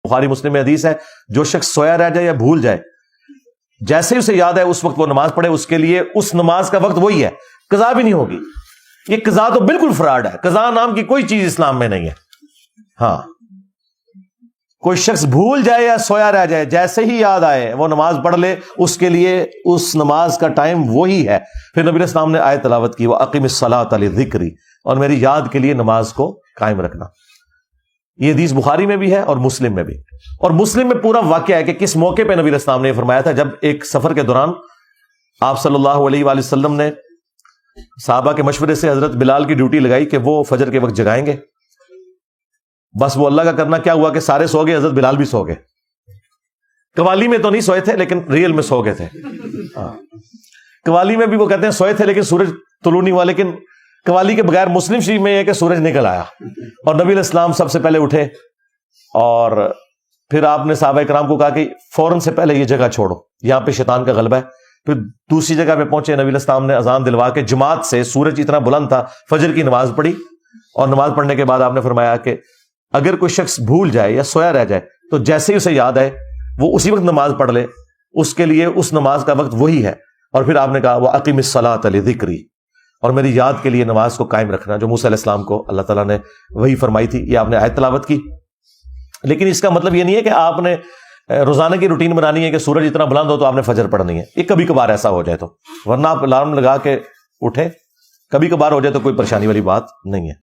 بخاری مسلم میں حدیث ہے، جو شخص سویا رہ جائے یا بھول جائے، جیسے ہی اسے یاد ہے اس وقت وہ نماز پڑھے، اس کے لیے اس نماز کا وقت وہی ہے، قضا بھی نہیں ہوگی۔ یہ قضا تو بالکل فراڈ ہے، قضا نام کی کوئی چیز اسلام میں نہیں ہے۔ ہاں، کوئی شخص بھول جائے یا سویا رہ جائے، جیسے ہی یاد آئے وہ نماز پڑھ لے، اس کے لیے اس نماز کا ٹائم وہی ہے۔ پھر نبی علیہ السلام نے آیت تلاوت کی، وَأَقِمِ الصَّلَاةَ لِذِكْرِي، اور میری یاد کے لیے نماز کو قائم رکھنا۔ یہ حدیث بخاری میں بھی ہے اور مسلم میں بھی، اور مسلم میں پورا واقعہ ہے کہ کس موقع پہ نبی علیہ السلام نے فرمایا تھا۔ جب ایک سفر کے دوران آپ صلی اللہ علیہ وآلہ وسلم نے صحابہ کے مشورے سے حضرت بلال کی ڈیوٹی لگائی کہ وہ فجر کے وقت جگائیں گے۔ بس وہ اللہ کا کرنا کیا ہوا کہ سارے سو گئے، حضرت بلال بھی سو گئے۔ قوالی میں تو نہیں سوئے تھے لیکن ریئل میں سو گئے تھے۔ قوالی میں بھی وہ کہتے ہیں سوئے تھے لیکن سورج طلوع نہیں ہوا، لیکن قوالی کے بغیر مسلم شریف میں یہ کہ سورج نکل آیا، اور نبی علیہ السلام سب سے پہلے اٹھے، اور پھر آپ نے صحابہ کرام کو کہا کہ فوراً سے پہلے یہ جگہ چھوڑو، یہاں پہ شیطان کا غلبہ ہے۔ پھر دوسری جگہ پہ پہنچے، نبی علیہ السلام نے اذان دلوا کے جماعت سے، سورج اتنا بلند تھا، فجر کی نماز پڑھی، اور نماز پڑھنے کے بعد آپ نے فرمایا کہ اگر کوئی شخص بھول جائے یا سویا رہ جائے تو جیسے ہی اسے یاد آئے وہ اسی وقت نماز پڑھ لے، اس کے لیے اس نماز کا وقت وہی ہے۔ اور پھر آپ نے کہا وَأَقِمِ الصَّلَاةَ لِذِكْرِي، اور میری یاد کے لیے نماز کو قائم رکھنا، جو موسیٰ علیہ السلام کو اللہ تعالیٰ نے وہی فرمائی تھی۔ یہ آپ نے آیت تلاوت کی، لیکن اس کا مطلب یہ نہیں ہے کہ آپ نے روزانہ کی روٹین بنانی ہے کہ سورج اتنا بلند ہو تو آپ نے فجر پڑھنی ہے۔ یہ کبھی کبھار ایسا ہو جائے تو، ورنہ آپ الارم لگا کے اٹھے، کبھی کبھار ہو جائے تو کوئی پریشانی والی بات نہیں ہے۔